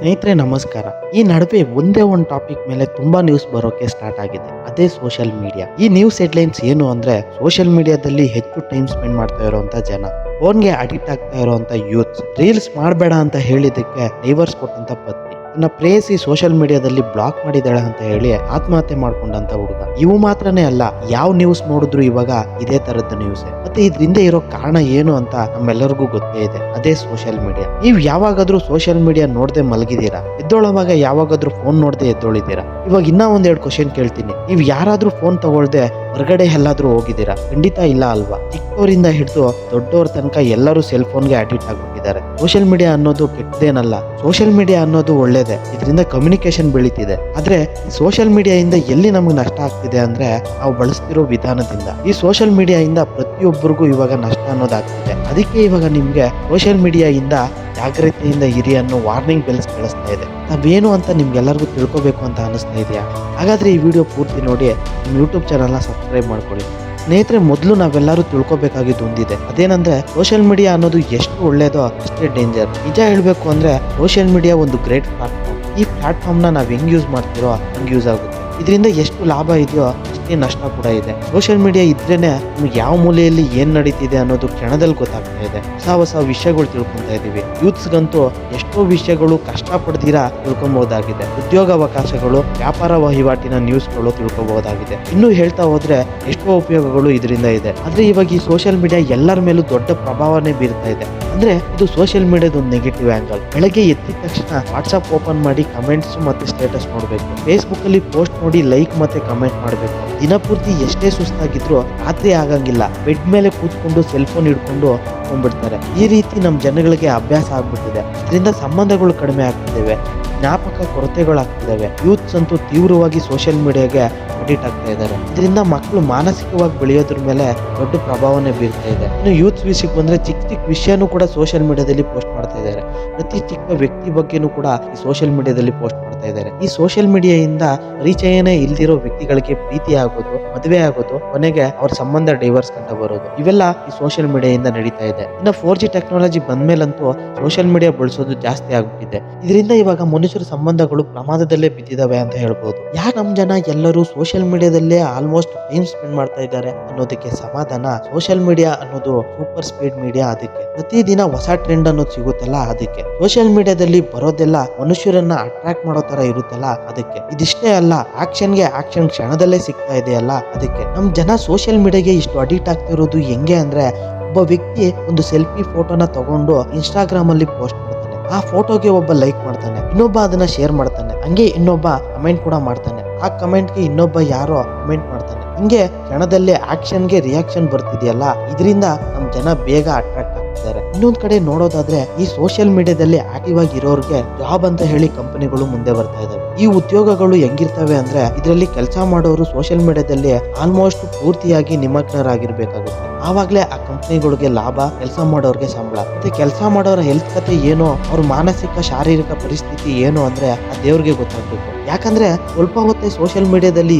ಸ್ನೇಹಿತರೆ ನಮಸ್ಕಾರ. ಈ ನಡುವೆ ಒಂದೇ ಒಂದು ಟಾಪಿಕ್ ಮೇಲೆ ತುಂಬಾ ನ್ಯೂಸ್ ಬರೋಕೆ ಸ್ಟಾರ್ಟ್ ಆಗಿದೆ. ಅದೇ ಸೋಷಿಯಲ್ ಮೀಡಿಯಾ. ಈ ನ್ಯೂಸ್ ಹೆಡ್ಲೈನ್ಸ್ ಏನು ಅಂದ್ರೆ, ಸೋಷಿಯಲ್ ಮೀಡಿಯಾದಲ್ಲಿ ಹೆಚ್ಚು ಟೈಮ್ ಸ್ಪೆಂಡ್ ಮಾಡ್ತಾ ಇರುವಂತ ಜನ, ಫೋನ್ಗೆ ಅಡಿಕ್ಟ್ ಆಗ್ತಾ ಇರುವಂತ ಯೂತ್ಸ್, ರೀಲ್ಸ್ ಮಾಡಬೇಡ ಅಂತ ಹೇಳಿದಕ್ಕೆ ಡೈವರ್ಸ್ ಕೊಟ್ಟಂತ ಪತ್ನಿ, ತನ್ನ ಪ್ರೇಯಸಿ ಸೋಷಿಯಲ್ ಮೀಡಿಯಾದಲ್ಲಿ ಬ್ಲಾಕ್ ಮಾಡಿದಾಳೆ ಅಂತ ಹೇಳಿ ಆತ್ಮಹತ್ಯೆ ಮಾಡ್ಕೊಂಡಂತ ಹುಡುಗ. ಇವು ಮಾತ್ರನೇ ಅಲ್ಲ, ಯಾವ ನ್ಯೂಸ್ ನೋಡಿದ್ರು ಇವಾಗ ಇದೇ ತರದ ನ್ಯೂಸ್. ಮತ್ತೆ ಇದ್ರಿಂದ ಇರೋ ಕಾರಣ ಏನು ಅಂತ ನಮ್ಮೆಲ್ಲರಿಗೂ ಗೊತ್ತೇ ಇದೆ, ಅದೇ ಸೋಷಿಯಲ್ ಮೀಡಿಯಾ. ನೀವು ಯಾವಾಗಾದ್ರೂ ಸೋಷಿಯಲ್ ಮೀಡಿಯಾ ನೋಡದೆ ಮಲಗಿದೀರಾ? ಎದ್ದೊಳವಾಗ ಯಾವಾಗಾದ್ರೂ ಫೋನ್ ನೋಡದೆ ಎದ್ದೊಳಿದ್ದೀರಾ? ಇವಾಗ ಇನ್ನ ಒಂದೆರಡು ಕ್ವಶನ್ ಕೇಳ್ತೀನಿ. ನೀವು ಯಾರಾದ್ರೂ ಫೋನ್ ತಗೊಳ್ದೆ ಹೊರಗಡೆ ಎಲ್ಲಾದ್ರೂ ಹೋಗಿದ್ದೀರಾ? ಖಂಡಿತ ಇಲ್ಲ ಅಲ್ವಾ? ಚಿಕ್ಕವರಿಂದ ಹಿಡಿದು ದೊಡ್ಡವ್ರ ತನಕ ಎಲ್ಲರೂ ಸೆಲ್ ಫೋನ್ಗೆ ಅಡಿಕ್ಟ್ ಆಗ್ಬಿಟ್ಟಿದ್ದಾರೆ. ಸೋಷಿಯಲ್ ಮೀಡಿಯಾ ಅನ್ನೋದು ಕೆಟ್ಟದೇನಲ್ಲ, ಸೋಷಿಯಲ್ ಮೀಡಿಯಾ ಅನ್ನೋದು ಒಳ್ಳೇದೇ. ಇದರಿಂದ ಕಮ್ಯುನಿಕೇಶನ್ ಬೆಳೀತಿದೆ. ಆದ್ರೆ ಈ ಸೋಷಿಯಲ್ ಮೀಡಿಯಾ ಇಂದ ಎಲ್ಲಿ ನಮ್ಗೆ ನಷ್ಟ ಆಗ್ತಿದೆ ಅಂದ್ರೆ, ನಾವು ಬಳಸ್ತಿರೋ ವಿಧಾನದಿಂದ. ಈ ಸೋಷಿಯಲ್ ಮೀಡಿಯಾ ಇಂದ ಪ್ರತಿಯೊಬ್ಬರಿಗೂ ಇವಾಗ ನಷ್ಟ ಅನ್ನೋದಾಗ್ತಿದೆ. ಅದಕ್ಕೆ ಇವಾಗ ನಿಮ್ಗೆ ಸೋಷಿಯಲ್ ಮೀಡಿಯಾ ಇಂದ ಜಾಗ್ರತೆಯಿಂದ ಇರಿ ಅನ್ನೋ ವಾರ್ನಿಂಗ್ ಬೆಲ್ಸ್ ಕಳಿಸ್ತಾ ಇದೆ. ನಾವೇನು ಅಂತ ನಿಮ್ಗೆಲ್ಲರಿಗೂ ತಿಳ್ಕೊಬೇಕು ಅಂತ ಅನಿಸ್ತಾ ಇದೆಯಾ? ಹಾಗಾದ್ರೆ ಈ ವಿಡಿಯೋ ಪೂರ್ತಿ ನೋಡಿ ನಿಮ್ಮ ಯೂಟ್ಯೂಬ್ ಚಾನಲ್ನ ಸಬ್ಸ್ಕ್ರೈಬ್ ಮಾಡ್ಕೊಳ್ಳಿ. ಸ್ನೇಹಿತರೆ, ಮೊದಲು ನಾವೆಲ್ಲರೂ ತಿಳ್ಕೊಬೇಕಾಗಿದ್ದು ಒಂದಿದೆ. ಅದೇನಂದ್ರೆ, ಸೋಷಿಯಲ್ ಮೀಡಿಯಾ ಅನ್ನೋದು ಎಷ್ಟು ಒಳ್ಳೇದೋ ಅಷ್ಟೇ ಡೇಂಜರ್. ನಿಜ ಹೇಳ್ಬೇಕು ಅಂದ್ರೆ, ಸೋಷಿಯಲ್ ಮೀಡಿಯಾ ಒಂದು ಗ್ರೇಟ್ ಪ್ಲಾಟ್ಫಾರ್ಮ್. ಈ ಪ್ಲಾಟ್ಫಾರ್ಮ್ನ ನಾವು ಹೆಂಗ್ ಯೂಸ್ ಮಾಡ್ತಿರೋ ಹಂಗೆ ಯೂಸ್ ಆಗುತ್ತೆ. ಇದರಿಂದ ಎಷ್ಟು ಲಾಭ ಇದೆಯೋ ಅಷ್ಟೇ ನಷ್ಟ ಕೂಡ ಇದೆ. ಸೋಷಿಯಲ್ ಮೀಡಿಯಾ ಇದ್ರೇನೆ ನಮ್ಗೆ ಯಾವ ಮೂಲೆಯಲ್ಲಿ ಏನ್ ನಡೀತಿದೆ ಅನ್ನೋದು ಕ್ಷಣದಲ್ಲಿ ಗೊತ್ತಾಗ್ತಾ ಇದೆ. ಹೊಸ ವಿಷಯಗಳು ತಿಳ್ಕೊಂತಾ ಇದೀವಿ. ಯೂತ್ಸ್ಗಂತೂ ಎಷ್ಟೋ ವಿಷಯಗಳು ಕಷ್ಟಪಡ್ದಿರಾ ತಿಳ್ಕೊಬಹುದಾಗಿದೆ. ಉದ್ಯೋಗಾವಕಾಶಗಳು, ವ್ಯಾಪಾರ ವಹಿವಾಟಿನ ನ್ಯೂಸ್ಗಳು ತಿಳ್ಕೊಬಹುದಾಗಿದೆ. ಇನ್ನೂ ಹೇಳ್ತಾ ಹೋದ್ರೆ ಎಷ್ಟೋ ಉಪಯೋಗಗಳು ಇದರಿಂದ ಇದೆ. ಆದ್ರೆ ಇವಾಗ ಈ ಸೋಷಿಯಲ್ ಮೀಡಿಯಾ ಎಲ್ಲರ ಮೇಲೂ ದೊಡ್ಡ ಪ್ರಭಾವನೆ ಬೀರ್ತಾ ಇದೆ. ಅಂದ್ರೆ ಇದು ಸೋಷಿಯಲ್ ಮೀಡಿಯಾದ ಒಂದು ನೆಗೆಟಿವ್ ಆಂಗಲ್. ಬೆಳಗ್ಗೆ ಎದ್ದಿದ ತಕ್ಷಣ ವಾಟ್ಸ್ಆಪ್ ಓಪನ್ ಮಾಡಿ ಕಮೆಂಟ್ಸ್ ಮತ್ತೆ ಸ್ಟೇಟಸ್ ನೋಡ್ಬೇಕು. ಫೇಸ್ಬುಕ್ ಅಲ್ಲಿ ಪೋಸ್ಟ್ ನೋಡಿ ಲೈಕ್ ಮತ್ತೆ ಕಮೆಂಟ್ ಮಾಡ್ಬೇಕು. ದಿನಪೂರ್ತಿ ಎಷ್ಟೇ ಸುಸ್ತಾಗಿದ್ರು ರಾತ್ರಿ ಆಗಂಗಿಲ್ಲ, ಬೆಡ್ ಮೇಲೆ ಕೂತ್ಕೊಂಡು ಸೆಲ್ ಫೋನ್ ಹಿಡ್ಕೊಂಡು ಹೋಗ್ಬಿಡ್ತಾರೆ. ಈ ರೀತಿ ನಮ್ಮ ಜನಗಳಿಗೆ ಅಭ್ಯಾಸ ಆಗ್ಬಿಟ್ಟಿದೆ. ಇದರಿಂದ ಸಂಬಂಧಗಳು ಕಡಿಮೆ ಆಗ್ತಿದ್ದಾವೆ, ಜ್ಞಾಪಕ ಕೊರತೆಗಳಾಗ್ತಿದ್ದಾವೆ. ಯೂತ್ಸ್ ಅಂತೂ ತೀವ್ರವಾಗಿ ಸೋಷಿಯಲ್ ಮೀಡಿಯಾಗೆ ಅಡಿಕ್ಟ್ ಆಗ್ತಾ ಇದ್ದಾರೆ. ಇದರಿಂದ ಮಕ್ಕಳು ಮಾನಸಿಕವಾಗಿ ಬೆಳೆಯೋದ್ರ ಮೇಲೆ ದೊಡ್ಡ ಪ್ರಭಾವನೆ ಬೀರ್ತಾ ಇದೆ. ಇನ್ನು ಯೂತ್ಸ್ ವಿಷಯಕ್ಕೆ ಬಂದ್ರೆ, ಚಿಕ್ಕ ಚಿಕ್ಕ ವಿಷಯನೂ ಕೂಡ ಸೋಷಿಯಲ್ ಮೀಡಿಯಾದಲ್ಲಿ ಪೋಸ್ಟ್ ಮಾಡ್ತಾ ಇದ್ದಾರೆ. ಪ್ರತಿ ಚಿಕ್ಕ ವ್ಯಕ್ತಿ ಬಗ್ಗೆನೂ ಕೂಡ ಈ ಸೋಷಿಯಲ್ ಮೀಡಿಯಾದಲ್ಲಿ ಪೋಸ್ಟ್ ಮಾಡ್ತಾ ಇದ್ದಾರೆ. ಈ ಸೋಷಿಯಲ್ ಮೀಡಿಯಾದಿಂದ ಪರಿಚಯನೇ ಇಲ್ದಿರೋ ವ್ಯಕ್ತಿಗಳಿಗೆ ಪ್ರೀತಿ ಆಗೋದು, ಮದುವೆ ಆಗೋದು, ಕೊನೆಗೆ ಅವ್ರ ಸಂಬಂಧ ಡೈವರ್ಸ್ ಕಂಡು ಬರೋದು, ಇವೆಲ್ಲ ಈ ಸೋಷಿಯಲ್ ಮೀಡಿಯಾದಿಂದ ನಡೀತಾ ಇದೆ. ಇನ್ನು 4G ಟೆಕ್ನಾಲಜಿ ಬಂದ್ಮೇಲಂತೂ ಸೋಷಿಯಲ್ ಮೀಡಿಯಾ ಬಳಸೋದು ಜಾಸ್ತಿ ಆಗ್ಬಿಟ್ಟಿದೆ. ಇದರಿಂದ ಇವಾಗ ಮನುಷ್ಯರ ಸಂಬಂಧಗಳು ಪ್ರಮಾದದಲ್ಲೇ ಬಿದ್ದಿದಾವೆ ಅಂತ ಹೇಳ್ಬೋದು. ಯಾಕೆ ನಮ್ಮ ಜನ ಎಲ್ಲರೂ ಸೋಷಿಯಲ್ ಮೀಡಿಯಾದಲ್ಲೇ ಆಲ್ಮೋಸ್ಟ್ ಟೈಮ್ ಸ್ಪೆಂಡ್ ಮಾಡ್ತಾ ಇದ್ದಾರೆ ಅನ್ನೋದಕ್ಕೆ ಸಮಾಧಾನ, ಸೋಷಿಯಲ್ ಮೀಡಿಯಾ ಅನ್ನೋದು ಸೂಪರ್ ಸ್ಪೀಡ್ ಮೀಡಿಯಾ. ಅದಕ್ಕೆ ಪ್ರತಿದಿನ ಹೊಸ ಟ್ರೆಂಡ್ ಅನ್ನೋದು ಸಿಗುತ್ತಲ್ಲ, ಅದಕ್ಕೆ ಸೋಷಿಯಲ್ ಮೀಡಿಯಾದಲ್ಲಿ ಬರೋದೆಲ್ಲ ಮನುಷ್ಯರನ್ನ ಅಟ್ರಾಕ್ಟ್ ಮಾಡೋ ತರ ಇರುತ್ತಲ್ಲ, ಅದಕ್ಕೆ. ಇದಿಷ್ಟೇ ಅಲ್ಲ, ಆಕ್ಷನ್ಗೆ ಆಕ್ಷನ್ ಕ್ಷಣದಲ್ಲೇ ಸಿಗ್ತಾ ಇದೆಯಲ್ಲ, ಅದಕ್ಕೆ. ನಮ್ ಜನ ಸೋಷಿಯಲ್ ಮೀಡಿಯಾಗೆ ಇಷ್ಟು ಅಡಿಕ್ಟ್ ಆಗ್ತಿರೋದು ಹೆಂಗೆ ಅಂದ್ರೆ, ಒಬ್ಬ ವ್ಯಕ್ತಿ ಒಂದು ಸೆಲ್ಫಿ ಫೋಟೋನ ತಗೊಂಡು ಇನ್ಸ್ಟಾಗ್ರಾಮ್ ಅಲ್ಲಿ ಪೋಸ್ಟ್ ಮಾಡ್ತಾನೆ. ಆ ಫೋಟೋಗೆ ಒಬ್ಬ ಲೈಕ್ ಮಾಡ್ತಾನೆ, ಇನ್ನೊಬ್ಬ ಅದನ್ನ ಶೇರ್ ಮಾಡ್ತಾನೆ, ಹಂಗೆ ಇನ್ನೊಬ್ಬ ಕಮೆಂಟ್ ಕೂಡ ಮಾಡ್ತಾನೆ, ಆ ಕಮೆಂಟ್ಗೆ ಇನ್ನೊಬ್ಬ ಯಾರೋ ಕಮೆಂಟ್ ಮಾಡ್ತಾನೆ. ಹಿಂಗೆ ಕ್ಷಣದಲ್ಲೇ ಆಕ್ಷನ್ಗೆ ರಿಯಾಕ್ಷನ್ ಬರ್ತಿದೆಯಲ್ಲ, ಇದರಿಂದ ನಮ್ ಜನ ಬೇಗ ಅಟ್ರಾಕ್ಟ್ ಆಗ್ತಿದ್ದಾರೆ. ಇನ್ನೊಂದ್ ಕಡೆ ನೋಡೋದಾದ್ರೆ, ಈ ಸೋಷಿಯಲ್ ಮೀಡಿಯಾದಲ್ಲಿ ಆಕ್ಟಿವ್ ಆಗಿ ಇರೋರ್ಗೆ ಜಾಬ್ ಅಂತ ಹೇಳಿ ಕಂಪನಿಗಳು ಮುಂದೆ ಬರ್ತಾ ಇದಾವೆ. ಈ ಉದ್ಯೋಗಗಳು ಹೆಂಗಿರ್ತವೆ ಅಂದ್ರೆ, ಇದರಲ್ಲಿ ಕೆಲಸ ಮಾಡೋರು ಸೋಷಿಯಲ್ ಮೀಡಿಯಾದಲ್ಲಿ ಆಲ್ಮೋಸ್ಟ್ ಪೂರ್ತಿಯಾಗಿ ನಿಮಗ್ನರಾಗಿರ್ಬೇಕಾಗುತ್ತೆ. ಆವಾಗ್ಲೇ ಆ ಕಂಪನಿಗಳಿಗೆ ಲಾಭ, ಕೆಲಸ ಮಾಡೋರ್ಗೆ ಸಂಬಳ. ಮತ್ತೆ ಕೆಲಸ ಮಾಡೋರ ಹೆಲ್ತ್ ಕತೆ ಏನೋ, ಅವ್ರ ಮಾನಸಿಕ ಶಾರೀರಿಕ ಪರಿಸ್ಥಿತಿ ಏನು ಅಂದ್ರೆ ಆ ದೇವ್ರಿಗೆ ಗೊತ್ತಾಗ್ಬೇಕು. ಯಾಕಂದ್ರೆ ಸ್ವಲ್ಪ ಹೊತ್ತೇ ಸೋಷಿಯಲ್ ಮೀಡಿಯಾದಲ್ಲಿ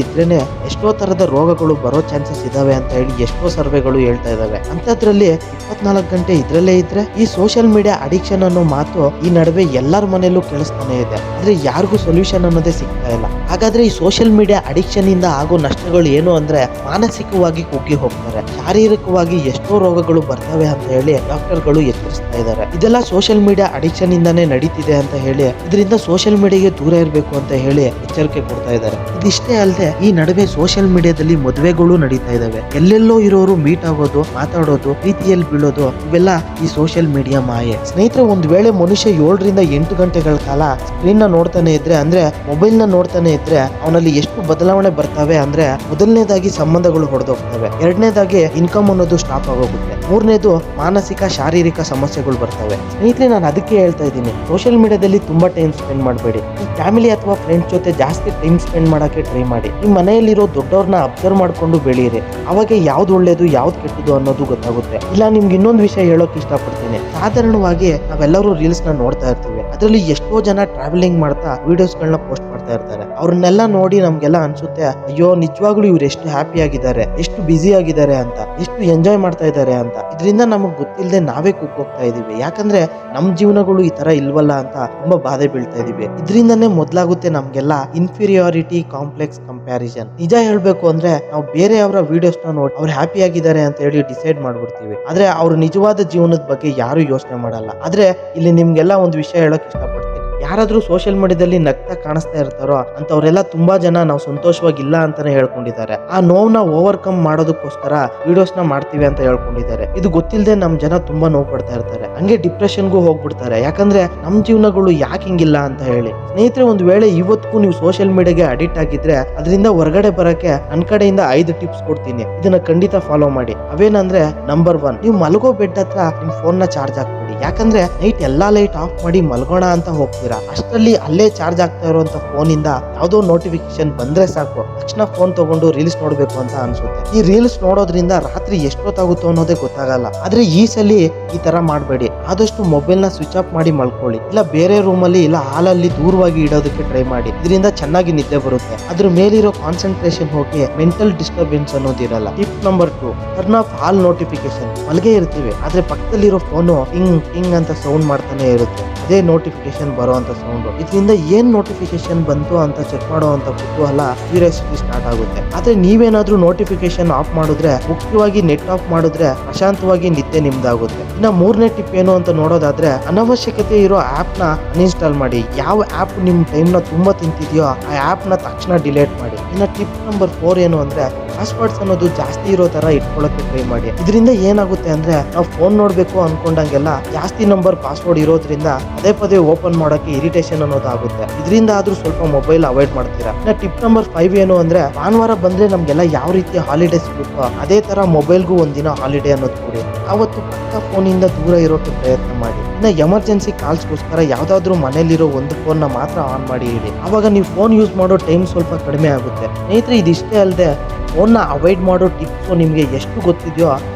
ಇದ್ರೇನೆ ಎಷ್ಟೋ ತರದ ರೋಗಗಳು ಬರೋ ಚಾನ್ಸಸ್ ಇದಾವೆ ಅಂತ ಹೇಳಿ ಎಷ್ಟೋ ಸರ್ವೆಗಳು ಹೇಳ್ತಾ ಇದಾವೆ. ಅಂತದ್ರಲ್ಲಿ 24 ಗಂಟೆ ಇದ್ರಲ್ಲೇ ಇದ್ರೆ ಈ ಸೋಷಿಯಲ್ ಮೀಡಿಯಾ ಅಡಿಕ್ಷನ್ ಅನ್ನೋ ಮಾತು ಈ ನಡುವೆ ಎಲ್ಲರ ಮನೆಯಲ್ಲೂ ಕೇಳಿಸ್ತಾನೆ ಇದೆ. ಆದ್ರೆ ಯಾರಿಗೂ ಸೊಲ್ಯೂಷನ್ ಅನ್ನೋದೇ ಸಿಗ್ತಾ ಇಲ್ಲ. ಹಾಗಾದ್ರೆ ಈ ಸೋಷಿಯಲ್ ಮೀಡಿಯಾ ಅಡಿಕ್ಷನ್ ಇಂದ ಆಗೋ ನಷ್ಟಗಳು ಏನು ಅಂದ್ರೆ, ಮಾನಸಿಕವಾಗಿ ಕುಗ್ಗಿ ಹೋಗ್ತಾರೆ, ಶಾರೀರಿಕವಾಗಿ ಎಷ್ಟೋ ರೋಗಗಳು ಬರ್ತವೆ ಅಂತ ಹೇಳಿ ಡಾಕ್ಟರ್ಗಳು ಎಚ್ಚರಿಸ್ತಾ ಇದ್ದಾರೆ. ಇದೆಲ್ಲ ಸೋಷಿಯಲ್ ಮೀಡಿಯಾ ಅಡಿಕ್ಷನ್ ಇಂದಾನೇ ನಡೀತಿದೆ ಅಂತ ಹೇಳಿ, ಇದರಿಂದ ಸೋಷಿಯಲ್ ಮೀಡಿಯಾಗೆ ದೂರ ಇರಬೇಕು ಅಂತ ಹೇಳಿ ಎಚ್ಚರಿಕೆ ಕೊಡ್ತಾ ಇದ್ದಾರೆ. ಇದಿಷ್ಟೇ ಅಲ್ಲದೆ, ಈ ನಡುವೆ ಸೋಷಿಯಲ್ ಮೀಡಿಯಾದಲ್ಲಿ ಮದುವೆಗಳು ನಡೀತಾ ಇದಾವೆ. ಎಲ್ಲೆಲ್ಲೋ ಇರೋರು ಮೀಟ್ ಆಗೋದು, ಮಾತಾಡೋದು, ಪ್ರೀತಿಯಲ್ಲಿ ಬೀಳೋದು, ಇವೆಲ್ಲ ಈ ಸೋಷಿಯಲ್ ಮೀಡಿಯಾ ಮಾಯೆ. ಸ್ನೇಹಿತರೆ, ಒಂದ್ ವೇಳೆ ಮನುಷ್ಯ 7 ರಿಂದ 8 ಗಂಟೆಗಳ ಕಾಲ ಸ್ಕ್ರೀನ್ ನ ನೋಡ್ತಾನೆ ಇದ್ರೆ, ಅಂದ್ರೆ ಮೊಬೈಲ್ ನ ನೋಡ್ತಾನೆ ಇದ್ರೆ, ಅವನಲ್ಲಿ ಎಷ್ಟು ಬದಲಾವಣೆ ಬರ್ತವೆ ಅಂದ್ರೆ, ಮೊದಲನೇದಾಗಿ ಸಂಬಂಧಗಳು ಹೊಡೆದೋಗ್ತವೆ, ಎರಡನೇದಾಗಿ ಇನ್ಕಮ್ ಅನ್ನೋದು ಸ್ಟಾಪ್ ಆಗೋಗುತ್ತೆ, ಮೂರನೇದು ಮಾನಸಿಕ ಶಾರೀರಿಕ ಸಮಸ್ಯೆಗಳು ಬರ್ತವೆ. ಸ್ನೇಹಿತರೆ, ನಾನು ಅದಕ್ಕೆ ಹೇಳ್ತಾ ಇದ್ದೀನಿ, ಸೋಷಿಯಲ್ ಮೀಡಿಯಾದಲ್ಲಿ ತುಂಬಾ ಟೈಮ್ ಸ್ಪೆಂಡ್ ಮಾಡಬೇಡಿ. ಫ್ಯಾಮಿಲಿ ಅಥವಾ ಫ್ರೆಂಡ್ಸ್ ಜೊತೆ ಜಾಸ್ತಿ ಟೈಮ್ ಸ್ಪೆಂಡ್ ಮಾಡಕ್ಕೆ ಟ್ರೈ ಮಾಡಿ. ನಿಮ್ಮ ಮನೆಯಲ್ಲಿರೋ ದೊಡ್ಡವ್ರನ್ನ ಅಬ್ಸರ್ವ್ ಮಾಡ್ಕೊಂಡು ಬೆಳೀರಿ. ಅವಾಗ ಯಾವ್ದು ಒಳ್ಳೇದು ಯಾವ್ದು ಕೆಟ್ಟದು ಅನ್ನೋದು ಗೊತ್ತಾಗುತ್ತೆ. ಇಲ್ಲ, ನಿಮ್ಗೆ ಇನ್ನೊಂದು ವಿಷಯ ಹೇಳೋಕೆ ಇಷ್ಟಪಡ್ತೀನಿ. ಸಾಧಾರಣವಾಗಿ ನಾವೆಲ್ಲರೂ ರೀಲ್ಸ್ ನ ನೋಡ್ತಾ ಇರ್ತೀವಿ. ಅದರಲ್ಲಿ ಎಷ್ಟೋ ಜನ ಟ್ರಾವೆಲಿಂಗ್ ಮಾಡ್ತಾ ವಿಡಿಯೋಸ್ ಗಳನ್ನ ಪೋಸ್ಟ್ ಮಾಡ್ತಾರೆ. ಮಾಡ್ತಾ ಇರ್ತಾರೆ. ಅವ್ರನ್ನೆಲ್ಲ ನೋಡಿ ನಮ್ಗೆಲ್ಲ ಅನ್ಸುತ್ತೆ, ಅಯ್ಯೋ ನಿಜವಾಗ್ಲೂ ಇವ್ರು ಎಷ್ಟು ಹ್ಯಾಪಿ ಆಗಿದ್ದಾರೆ, ಎಷ್ಟು ಬ್ಯುಸಿ ಆಗಿದ್ದಾರೆ ಅಂತ, ಎಷ್ಟು ಎಂಜಾಯ್ ಮಾಡ್ತಾ ಇದ್ದಾರೆ ಅಂತ. ಇದರಿಂದ ನಮಗ್ ಗೊತ್ತಿಲ್ಲದೆ ನಾವೇ ಕುಕ್ಕೋಗ್ತಾ ಇದೀವಿ. ಯಾಕಂದ್ರೆ ನಮ್ ಜೀವನಗಳು ಈ ತರ ಇಲ್ವಲ್ಲ ಅಂತ ತುಂಬಾ ಬಾಧೆ ಬೀಳ್ತಾ ಇದೀವಿ. ಇದರಿಂದನೇ ಮೊದ್ಲಾಗುತ್ತೆ ನಮ್ಗೆಲ್ಲ ಇನ್ಫೀರಿಯಾರಿಟಿ ಕಾಂಪ್ಲೆಕ್ಸ್ ಕಂಪ್ಯಾರಿಸನ್. ನಿಜ ಹೇಳ್ಬೇಕು ಅಂದ್ರೆ ನಾವು ಬೇರೆಯವರ ವಿಡಿಯೋಸ್ ನ ನೋಡಿ ಅವ್ರು ಹ್ಯಾಪಿ ಆಗಿದ್ದಾರೆ ಅಂತ ಹೇಳಿ ಡಿಸೈಡ್ ಮಾಡ್ಬಿಡ್ತೀವಿ. ಆದ್ರೆ ಅವ್ರ ನಿಜವಾದ ಜೀವನದ ಬಗ್ಗೆ ಯಾರು ಯೋಚನೆ ಮಾಡಲ್ಲ. ಆದ್ರೆ ಇಲ್ಲಿ ನಿಮ್ಗೆಲ್ಲ ಒಂದು ವಿಷಯ ಹೇಳಕ್ ಇಷ್ಟಪಡ್ತೀನಿ. ಯಾರಾದ್ರೂ ಸೋಷಿಯಲ್ ಮೀಡಿಯಾದಲ್ಲಿ ನಗ್ತಾ ಕಾಣಿಸ್ತಾ ಇರ್ತಾರೋ ಅಂತವ್ರೆಲ್ಲ ತುಂಬಾ ಜನ ನಾವು ಸಂತೋಷವಾಗಿಲ್ಲ ಅಂತಾನೆ ಹೇಳ್ಕೊಂಡಿದ್ದಾರೆ. ಆ ನೋವ್ನ ಓವರ್ಕಮ್ ಮಾಡೋದಕ್ಕೋಸ್ಕರ ವಿಡಿಯೋಸ್ ನ ಮಾಡ್ತೀವಿ ಅಂತ ಹೇಳ್ಕೊಂಡಿದ್ದಾರೆ. ಇದು ಗೊತ್ತಿಲ್ಲದೆ ನಮ್ ಜನ ತುಂಬಾ ನೋವು ಪಡ್ತಾ ಇರ್ತಾರೆ. ಹಂಗೆ ಡಿಪ್ರೆಷನ್ಗೂ ಹೋಗ್ಬಿಡ್ತಾರೆ. ಯಾಕಂದ್ರೆ ನಮ್ ಜೀವನಗಳು ಯಾಕೆ ಹಿಂಗಿಲ್ಲ ಅಂತ ಹೇಳಿ. ಸ್ನೇಹಿತರೆ, ಒಂದು ವೇಳೆ ಇವತ್ತಿಗೂ ನೀವು ಸೋಷಿಯಲ್ ಮೀಡಿಯಾಗೆ ಅಡಿಕ್ಟ್ ಆಗಿದ್ರೆ ಅದರಿಂದ ಹೊರಗಡೆ ಬರಕ್ಕೆ ನನ್ನ ಕಡೆಯಿಂದ 5 ಟಿಪ್ಸ್ ಕೊಡ್ತೀನಿ. ಇದನ್ನ ಖಂಡಿತ ಫಾಲೋ ಮಾಡಿ. ಅವೇನಂದ್ರೆ, ನಂಬರ್ 1, ನೀವು ಮಲಗೋ ಬೆಡ್ ಹತ್ರ ನಿಮ್ ಫೋನ್ ನ ಚಾರ್ಜ್ ಹಾಕ್ಬಿಡಿ. ಯಾಕಂದ್ರೆ ನೈಟ್ ಎಲ್ಲಾ ಲೈಟ್ ಆಫ್ ಮಾಡಿ ಮಲ್ಗೋಣ ಅಂತ ಹೋಗ್ತೀರಾ, ಅಷ್ಟರಲ್ಲಿ ಅಲ್ಲೇ ಚಾರ್ಜ್ ಆಗ್ತಾ ಇರುವಂತ ಫೋನ್ ಇಂದ ಯಾವ್ದೋ ನೋಟಿಫಿಕೇಶನ್ ಬಂದ್ರೆ ಸಾಕು, ತಕ್ಷಣ ಫೋನ್ ತಗೊಂಡು ರೀಲ್ಸ್ ನೋಡ್ಬೇಕು ಅಂತ ಅನ್ಸುತ್ತೆ. ಈ ರೀಲ್ಸ್ ನೋಡೋದ್ರಿಂದ ರಾತ್ರಿ ಎಷ್ಟೊತ್ತಾಗುತ್ತೋ ಅನ್ನೋದೇ ಗೊತ್ತಾಗಲ್ಲ. ಆದ್ರೆ ಈ ಸಲ ಈ ತರ ಮಾಡ್ಬೇಡಿ. ಆದಷ್ಟು ಮೊಬೈಲ್ ನ ಸ್ವಿಚ್ ಆಫ್ ಮಾಡಿ ಮಲ್ಕೊಳ್ಳಿ. ಇಲ್ಲ ಬೇರೆ ರೂಮ್ ಅಲ್ಲಿ ಇಲ್ಲ ಹಾಲಲ್ಲಿ ದೂರವಾಗಿ ಇಡೋದಕ್ಕೆ ಟ್ರೈ ಮಾಡಿ. ಇದರಿಂದ ಚೆನ್ನಾಗಿ ನಿದ್ದೆ ಬರುತ್ತೆ. ಅದ್ರ ಮೇಲಿರೋ ಕಾನ್ಸಂಟ್ರೇಷನ್ ಹೋಗಿ ಮೆಂಟಲ್ ಡಿಸ್ಟರ್ಬೆನ್ಸ್ ಅನ್ನೋದಿರಲ್ಲ. Tip number 2, turn off all notification. ಮಲ್ಗೆ ಇರ್ತೀವಿ ಆದ್ರೆ ಪಕ್ಕದಲ್ಲಿರೋ ಫೋನು ಟಿಂಗ್ ಟಿಂಗ್ ಅಂತ ಸೌಂಡ್ ಮಾಡ್ತಾನೆ ಇರುತ್ತೆ. ಅದೇ ನೋಟಿಫಿಕೇಶನ್ ಬರುವಂತ ಸೌಂಡ್. ಇದರಿಂದ ಏನ್ ನೋಟಿಫಿಕೇಶನ್ ಬಂತು ಅಂತ ಚೆಕ್ ಮಾಡುವಂತ ಕುತೂಹಲ, ಕ್ಯೂರಿಯಾಸಿಟಿ ಸ್ಟಾರ್ಟ್ ಆಗುತ್ತೆ. ಆದ್ರೆ ನೀವೇನಾದ್ರೂ ನೋಟಿಫಿಕೇಶನ್ ಆಫ್ ಮಾಡಿದ್ರೆ, ಮುಖ್ಯವಾಗಿ ನೆಟ್ ಆಫ್ ಮಾಡಿದ್ರೆ ಪ್ರಶಾಂತವಾಗಿ ನಿದ್ದೆ ನಿಮ್ದಾಗುತ್ತೆ. ಇನ್ನ 3ನೇ ಟಿಪ್ ಏನು ಅಂತ ನೋಡೋದಾದ್ರೆ, ಅನವಶ್ಯಕತೆ ಇರೋ ಆಪ್ ನ ಅನ್ಇನ್ಸ್ಟಾಲ್ ಮಾಡಿ. ಯಾವ ಆಪ್ ನಿಮ್ ಟೈಮ್ ನ ತುಂಬಾ ತಿಂತಿದ್ಯೋ ಆ ಆಪ್ ನ ತಕ್ಷಣ ಡಿಲೀಟ್ ಮಾಡಿ. ಇನ್ನ ಟಿಪ್ ನಂಬರ್ 4 ಏನು ಅಂದ್ರೆ, ಪಾಸ್ವರ್ಡ್ಸ್ ಅನ್ನೋದು ಜಾಸ್ತಿ ಇರೋ ತರ ಇಟ್ಕೊಳ್ಳೋಕೆ ಟ್ರೈ ಮಾಡಿ. ಇದರಿಂದ ಏನಾಗುತ್ತೆ ಅಂದ್ರೆ, ನಾವು ಫೋನ್ ನೋಡ್ಬೇಕು ಅನ್ಕೊಂಡಂಗೆಲ್ಲ ಜಾಸ್ತಿ ನಂಬರ್ ಪಾಸ್ವರ್ಡ್ ಇರೋದ್ರಿಂದ ಪದೇ ಪದೇ ಓಪನ್ ಮಾಡೋಕೆ ಇರಿಟೇಷನ್ ಅನ್ನೋದು ಆಗುತ್ತೆ. ಇದರಿಂದ ಆದ್ರೂ ಸ್ವಲ್ಪ ಮೊಬೈಲ್ ಅವಾಯ್ಡ್ ಮಾಡ್ತೀರಾ. ಇನ್ನ ಟಿಪ್ ನಂಬರ್ 5 ಏನು ಅಂದ್ರೆ, ಭಾನುವಾರ ಬಂದ್ರೆ ನಮ್ಗೆಲ್ಲ ಯಾವ ರೀತಿ ಹಾಲಿಡೇ ಸಿಗುತ್ತೋ ಅದೇ ತರ ಮೊಬೈಲ್ಗೂ ಒಂದಿನ ಹಾಲಿಡೇ ಅನ್ನೋದು ಕೊಡಿ. ಅವತ್ತು ಪಕ್ಕ ಫೋನ್ ಇಂದ ದೂರ ಇರೋಕೆ ಪ್ರಯತ್ನ ಮಾಡಿ. ಇನ್ನ ಎಮರ್ಜೆನ್ಸಿ ಕಾಲ್ಸ್ಗೋಸ್ಕರ ಯಾವ್ದಾದ್ರು ಮನೇಲಿರೋ ಒಂದು ಫೋನ್ ನ ಮಾತ್ರ ಆನ್ ಮಾಡಿ ಇಡಿ. ಅವಾಗ ನೀವು ಫೋನ್ ಯೂಸ್ ಮಾಡೋ ಟೈಮ್ ಸ್ವಲ್ಪ ಕಡಿಮೆ ಆಗುತ್ತೆ. ಸ್ನೇಹಿತರೆ, ಇದಿಷ್ಟೇ ಅಲ್ಲದೆ ಫೋನ್ನ ಅವಾಯ್ಡ್ ಮಾಡೋ ಟಿಪ್ಸು ನಿಮಗೆ ಎಷ್ಟು ಗೊತ್ತಿದೆಯೋ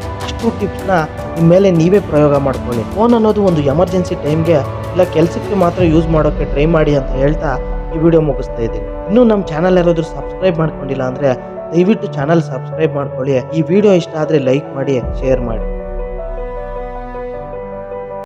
ಅಷ್ಟು ಟಿಪ್ಸ್ನ ನಿಮ್ಮ ಮೇಲೆ ನೀವೇ ಪ್ರಯೋಗ ಮಾಡ್ಕೊಳ್ಳಿ. ಫೋನ್ ಅನ್ನೋದು ಒಂದು ಎಮರ್ಜೆನ್ಸಿ ಟೈಮ್ಗೆ ಇಲ್ಲ ಕೆಲಸಕ್ಕೆ ಮಾತ್ರ ಯೂಸ್ ಮಾಡೋಕ್ಕೆ ಟ್ರೈ ಮಾಡಿ ಅಂತ ಹೇಳ್ತಾ ಈ ವಿಡಿಯೋ ಮುಗಿಸ್ತಾ ಇದ್ದೀನಿ. ಇನ್ನೂ ನಮ್ಮ ಚಾನಲ್ ಯಾರಾದರೂ ಸಬ್ಸ್ಕ್ರೈಬ್ ಮಾಡ್ಕೊಂಡಿಲ್ಲ ಅಂದರೆ ದಯವಿಟ್ಟು ಚಾನಲ್ ಸಬ್ಸ್ಕ್ರೈಬ್ ಮಾಡ್ಕೊಳ್ಳಿ. ಈ ವಿಡಿಯೋ ಇಷ್ಟ ಆದರೆ ಲೈಕ್ ಮಾಡಿ, ಶೇರ್ ಮಾಡಿ.